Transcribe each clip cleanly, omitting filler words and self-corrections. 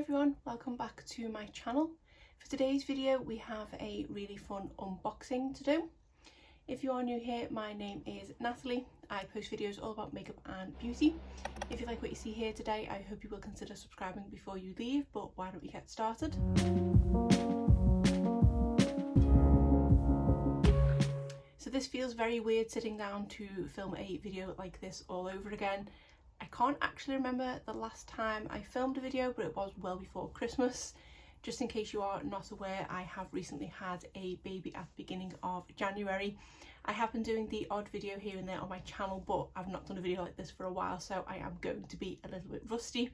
everyone, welcome back to my channel. For today's video we have a really fun unboxing to do. If you are new here, my name is Natalie. I post videos all about makeup and beauty. If you like what you see here today, I hope you will consider subscribing before you leave, but why don't we get started? So this feels very weird sitting down to film a video like this all over again. I can't actually remember the last time I filmed a video, but it was well before Christmas. Just in case you are not aware, I have recently had a baby at the beginning of January. I have been doing the odd video here and there on my channel, but I've not done a video like this for a while, so I am going to be a little bit rusty.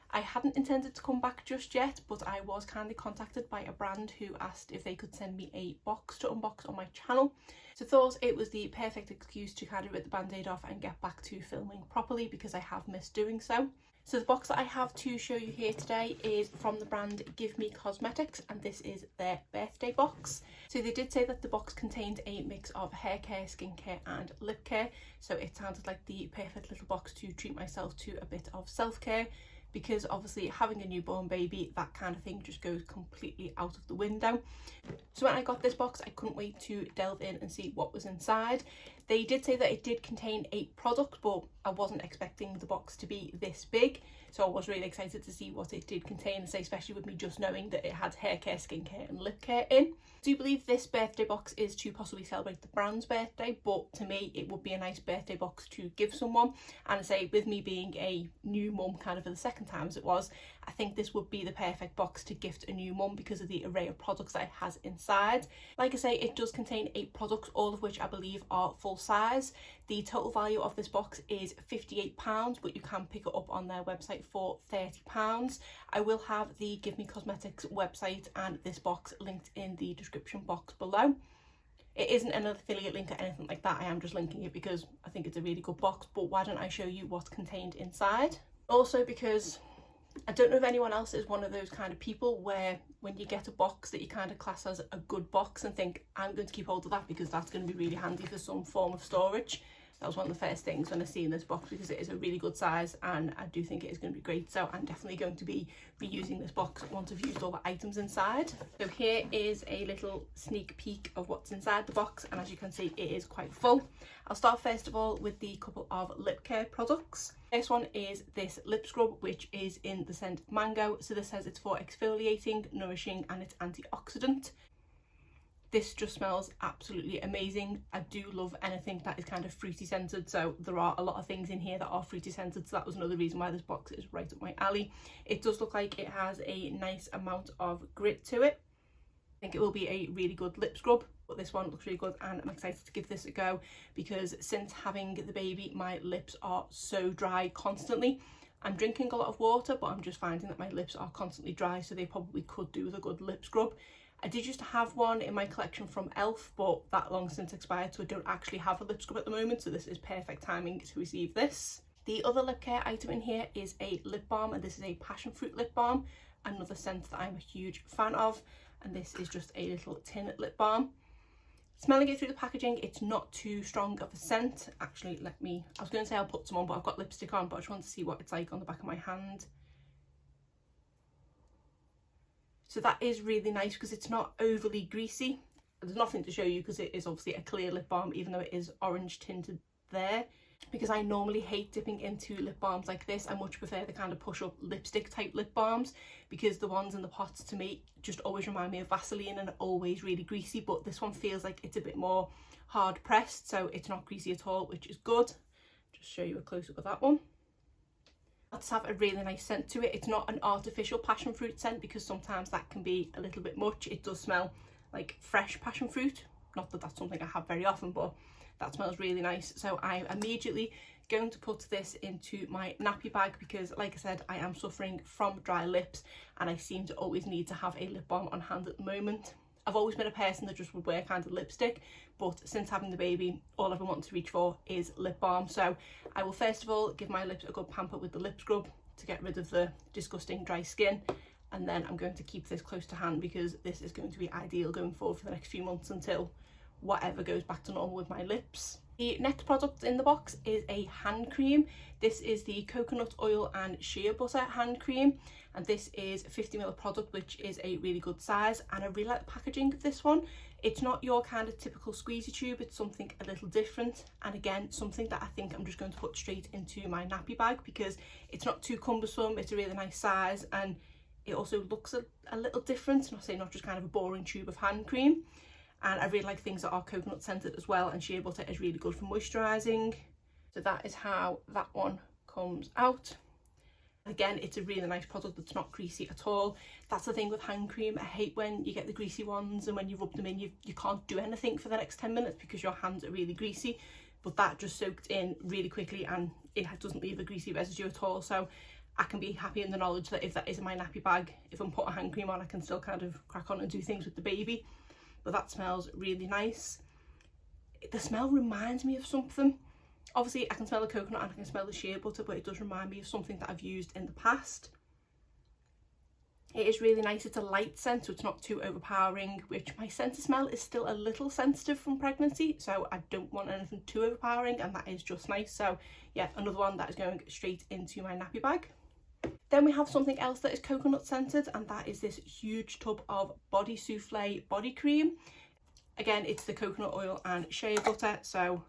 I hadn't intended to come back just yet, but I was kindly contacted by a brand who asked if they could send me a box to unbox on my channel. So thought it was the perfect excuse to kind of rip the band-aid off and get back to filming properly, because I have missed doing so. So the box that I have to show you here today is from the brand Give Me Cosmetics, and this is their birthday box. So they did say that the box contained a mix of hair care, skincare and lip care, so it sounded like the perfect little box to treat myself to a bit of self-care, because obviously having a newborn baby, that kind of thing just goes completely out of the window. So when I got this box, I couldn't wait to delve in and see what was inside. They did say that it did contain 8 products, but I wasn't expecting the box to be this big, so I was really excited to see what it did contain, especially with me just knowing that it had hair care, skincare and lip care in. I do believe this birthday box is to possibly celebrate the brand's birthday, but to me it would be a nice birthday box to give someone. And I say, with me being a new mum kind of for the second time as it was, I think this would be the perfect box to gift a new mum because of the array of products that it has inside. Like I say, it does contain 8 products, all of which I believe are full size. The total value of this box is £58, but you can pick it up on their website for £30. I will have the Give Me Cosmetics website and this box linked in the description box below. It isn't an affiliate link or anything like that, I am just linking it because I think it's a really good box, but why don't I show you what's contained inside? Also, because I don't know if anyone else is one of those kind of people where when you get a box that you kind of class as a good box and think, I'm going to keep hold of that because that's going to be really handy for some form of storage. That was one of the first things when I seen this box, because it is a really good size and I do think it is going to be great. So I'm definitely going to be reusing this box once I've used all the items inside. So here is a little sneak peek of what's inside the box, and as you can see, it is quite full. I'll start first of all with the couple of lip care products. This one is this lip scrub, which is in the scent Mango. So this says it's for exfoliating, nourishing and it's antioxidant. This just smells absolutely amazing. I do love anything that is kind of fruity scented, so there are a lot of things in here that are fruity scented, so that was another reason why this box is right up my alley. It does look like it has a nice amount of grit to it. I think it will be a really good lip scrub, but this one looks really good and I'm excited to give this a go, because since having the baby my lips are so dry constantly. I'm drinking a lot of water, but I'm just finding that my lips are constantly dry, so they probably could do with a good lip scrub. I did used to have one in my collection from Elf, but that long since expired, so I don't actually have a lip scrub at the moment, so this is perfect timing to receive this. The other lip care item in here is a lip balm, and this is a passion fruit lip balm, another scent that I'm a huge fan of, and this is just a little tin lip balm. Smelling it through the packaging, it's not too strong of a scent. Actually, I was going to say I'll put some on, but I've got lipstick on, but I just want to see what it's like on the back of my hand. So that is really nice because it's not overly greasy. There's nothing to show you because it is obviously a clear lip balm, even though it is orange tinted there. Because I normally hate dipping into lip balms like this, I much prefer the kind of push-up lipstick type lip balms, because the ones in the pots to me just always remind me of Vaseline and are always really greasy, but this one feels like it's a bit more hard pressed, so it's not greasy at all, which is good. Just show you a close-up of that one. Let's have a really nice scent to it. It's not an artificial passion fruit scent, because sometimes that can be a little bit much. It does smell like fresh passion fruit, not that that's something I have very often, but that smells really nice. So I'm immediately going to put this into my nappy bag, because like I said, I am suffering from dry lips and I seem to always need to have a lip balm on hand at the moment. I've always been a person that just would wear kind of lipstick, but since having the baby, all I've been wanting to reach for is lip balm. So I will first of all give my lips a good pamper with the lip scrub to get rid of the disgusting dry skin, and then I'm going to keep this close to hand because this is going to be ideal going forward for the next few months until whatever goes back to normal with my lips. The next product in the box is a hand cream. This is the coconut oil and shea butter hand cream, and this is 50ml product, which is a really good size, and I really like the packaging of this one. It's not your kind of typical squeezy tube, it's something a little different, and again something that I think I'm just going to put straight into my nappy bag because it's not too cumbersome, it's a really nice size, and it also looks a little different, and I'll say not just kind of a boring tube of hand cream. And I really like things that are coconut scented as well, and shea butter is really good for moisturising. So that is how that one comes out. Again, it's a really nice product that's not greasy at all. That's the thing with hand cream. I hate when you get the greasy ones and when you rub them in, you can't do anything for the next 10 minutes because your hands are really greasy. But that just soaked in really quickly and it doesn't leave a greasy residue at all. So I can be happy in the knowledge that if that is in my nappy bag, if I'm putting hand cream on, I can still kind of crack on and do things with the baby. But that smells really nice. The smell reminds me of something. Obviously I can smell the coconut and I can smell the shea butter, but it does remind me of something that I've used in the past. It is really nice. It's a light scent, so it's not too overpowering, which my sense of smell is still a little sensitive from pregnancy, so I don't want anything too overpowering, and that is just nice. So yeah, another one that is going straight into my nappy bag. Then we have something else that is coconut scented, and that is this huge tub of Body Souffle body cream. Again, it's the coconut oil and shea butter, so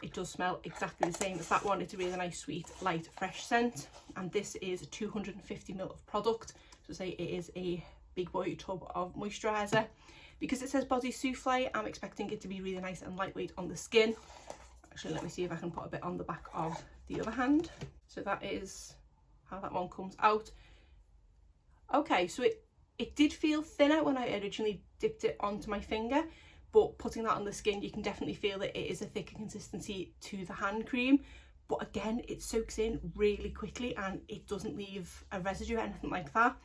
it does smell exactly the same as that one. It's a really nice, sweet, light, fresh scent, and this is 250ml of product, so say it is a big boy tub of moisturiser. Because it says Body Souffle, I'm expecting it to be really nice and lightweight on the skin. Actually, let me see if I can put a bit on the back of the other hand. So that is how that one comes out. Okay, so it did feel thinner when I originally dipped it onto my finger, but putting that on the skin, you can definitely feel that it is a thicker consistency to the hand cream. But again, it soaks in really quickly and it doesn't leave a residue or anything like that.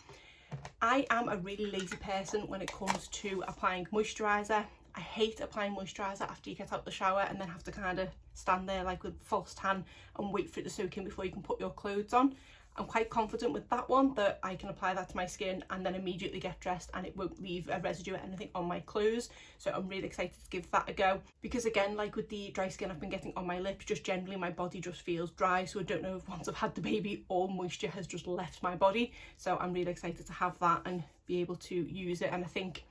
I am a really lazy person when it comes to applying moisturiser. I hate applying moisturiser after you get out the shower and then have to kind of stand there like with false tan and wait for it to soak in before you can put your clothes on. I'm quite confident with that one that I can apply that to my skin and then immediately get dressed and it won't leave a residue or anything on my clothes. So I'm really excited to give that a go, because again, like with the dry skin I've been getting on my lips, just generally my body just feels dry. So I don't know if once I've had the baby all moisture has just left my body. So I'm really excited to have that and be able to use it. And I think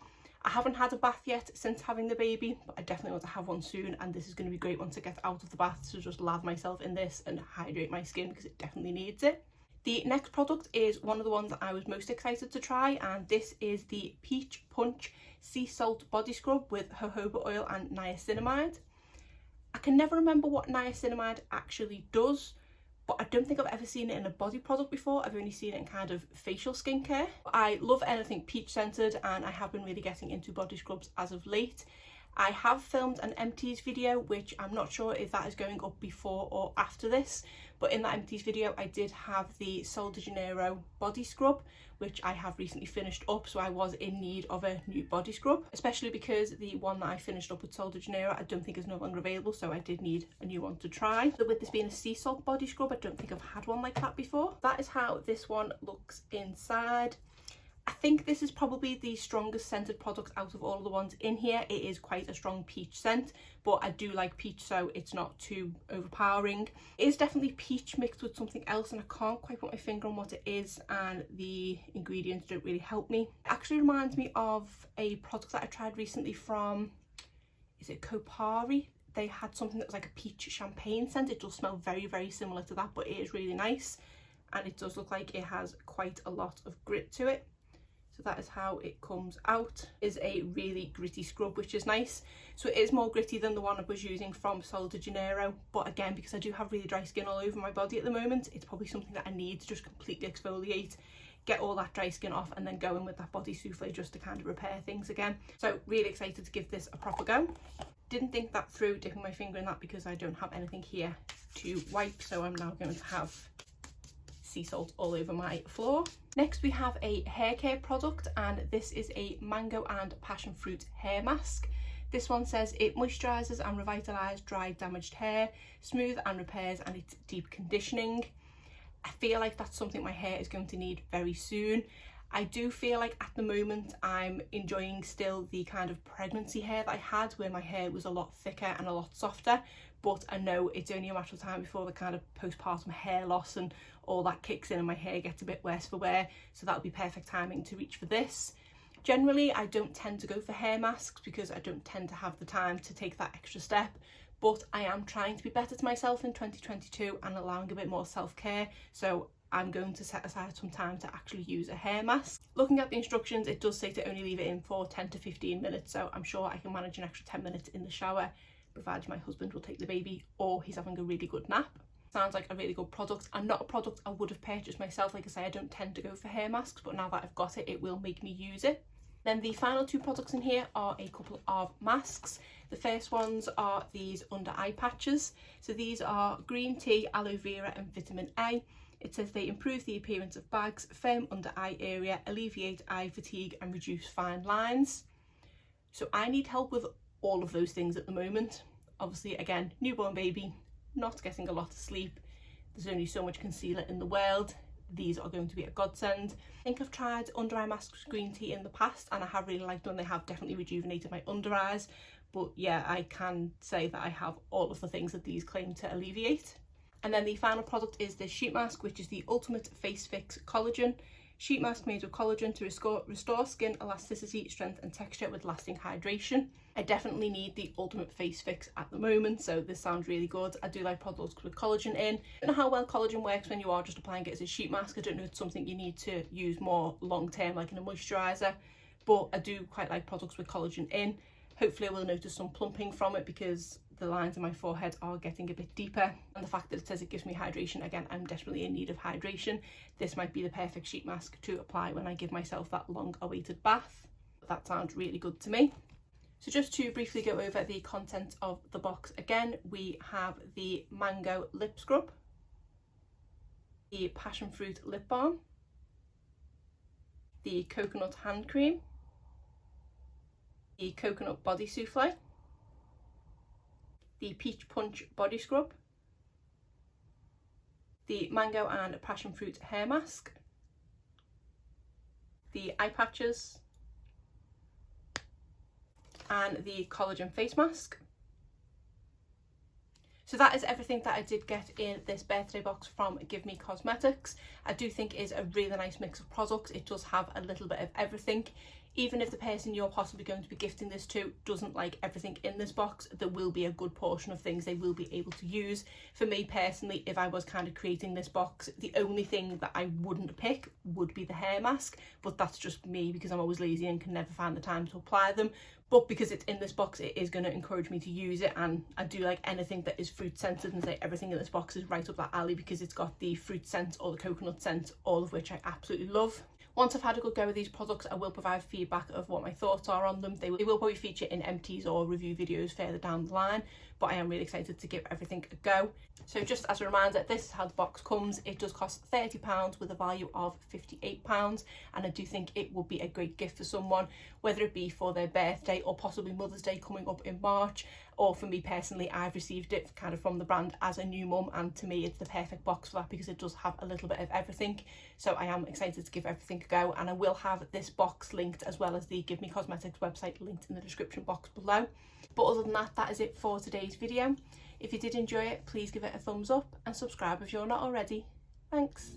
I haven't had a bath yet since having the baby, but I definitely want to have one soon, and this is going to be great once I get out of the bath to just lather myself in this and hydrate my skin because it definitely needs it. The next product is one of the ones that I was most excited to try, and this is the Peach Punch Sea Salt Body Scrub with jojoba oil and niacinamide. I can never remember what niacinamide actually does, but I don't think I've ever seen it in a body product before. I've only seen it in kind of facial skincare. I love anything peach scented, and I have been really getting into body scrubs as of late. I have filmed an empties video, which I'm not sure if that is going up before or after this, but in that empties video I did have the Sol de Janeiro body scrub, which I have recently finished up, so I was in need of a new body scrub, especially because the one that I finished up with Sol de Janeiro I don't think is no longer available, so I did need a new one to try. So with this being a sea salt body scrub, I don't think I've had one like that before. That is how this one looks inside. I think this is probably the strongest scented product out of all of the ones in here. It is quite a strong peach scent, but I do like peach, so it's not too overpowering. It is definitely peach mixed with something else, and I can't quite put my finger on what it is, and the ingredients don't really help me. It actually reminds me of a product that I tried recently from, is it Kopari? They had something that was like a peach champagne scent. It does smell very, very similar to that, but it is really nice, and it does look like it has quite a lot of grit to it. So that is how it comes out. It is a really gritty scrub, which is nice. So it is more gritty than the one I was using from Sol de Janeiro, but again, because I do have really dry skin all over my body at the moment, it's probably something that I need to just completely exfoliate, get all that dry skin off, and then go in with that Body Souffle just to kind of repair things again. So really excited to give this a proper go. Didn't think that through dipping my finger in that because I don't have anything here to wipe, so I'm now going to have sea salt all over my floor. Next we have a hair care product, and this is a mango and passion fruit hair mask. This one says it moisturises and revitalises dry damaged hair, smooth and repairs, and it's deep conditioning. I feel like that's something my hair is going to need very soon. I do feel like at the moment I'm enjoying still the kind of pregnancy hair that I had, where my hair was a lot thicker and a lot softer, but I know it's only a matter of time before the kind of postpartum hair loss and all that kicks in and my hair gets a bit worse for wear, so that'll be perfect timing to reach for this. Generally, I don't tend to go for hair masks because I don't tend to have the time to take that extra step, but I am trying to be better to myself in 2022 and allowing a bit more self-care, so I'm going to set aside some time to actually use a hair mask. Looking at the instructions, it does say to only leave it in for 10 to 15 minutes, so I'm sure I can manage an extra 10 minutes in the shower, provided my husband will take the baby or he's having a really good nap. Sounds like a really good product, and not a product I would have purchased myself. Like I say, I don't tend to go for hair masks, but now that I've got it, it will make me use it. Then the final two products in here are a couple of masks. The first ones are these under eye patches. So these are green tea, aloe vera and vitamin A. It says they improve the appearance of bags, firm under eye area, alleviate eye fatigue and reduce fine lines. So I need help with all of those things at the moment. Obviously, again, newborn baby, not getting a lot of sleep. There's only so much concealer in the world. These are going to be a godsend. I think I've tried under eye masks with green tea in the past and I have really liked them. They have definitely rejuvenated my under eyes, but yeah, I can say that I have all of the things that these claim to alleviate. And then the final product is this sheet mask, which is the Ultimate Face Fix Collagen sheet mask made with collagen to restore skin elasticity, strength and texture with lasting hydration. I definitely need the ultimate face fix at the moment, so this sounds really good. I do like products with collagen in. I don't know how well collagen works when you are just applying it as a sheet mask. I don't know if it's something you need to use more long term, like in a moisturiser, but I do quite like products with collagen in. Hopefully I will notice some plumping from it because the lines in my forehead are getting a bit deeper, and the fact that it says it gives me hydration, again, I'm desperately in need of hydration. This might be the perfect sheet mask to apply when I give myself that long awaited bath. That sounds really good to me. So just to briefly go over the contents of the box again, we have the mango lip scrub, the passion fruit lip balm, the coconut hand cream, the coconut body souffle, the peach punch body scrub, the mango and passion fruit hair mask, the eye patches, and the collagen face mask. So that is everything that I did get in this birthday box from Give Me Cosmetics. I do think it is a really nice mix of products. It does have a little bit of everything. Even if the person you're possibly going to be gifting this to doesn't like everything in this box, there will be a good portion of things they will be able to use. For me personally, if I was kind of creating this box, the only thing that I wouldn't pick would be the hair mask, but that's just me because I'm always lazy and can never find the time to apply them. But because it's in this box, it is going to encourage me to use it, and I do like anything that is fruit scented, and say everything in this box is right up that alley because it's got the fruit scent or the coconut scent, all of which I absolutely love. Once I've had a good go with these products, I will provide feedback of what my thoughts are on them. They will probably feature in empties or review videos further down the line, but I am really excited to give everything a go. So just as a reminder, this is how the box comes. It does cost £30 with a value of £58, and I do think it would be a great gift for someone, whether it be for their birthday or possibly Mother's Day coming up in March. Or for me personally, I've received it kind of from the brand as a new mum, and to me it's the perfect box for that because it does have a little bit of everything. So I am excited to give everything a go, and I will have this box linked as well as the Give Me Cosmetics website linked in the description box below. But other than that, that is it for today's video. If you did enjoy it, please give it a thumbs up and subscribe if you're not already. Thanks.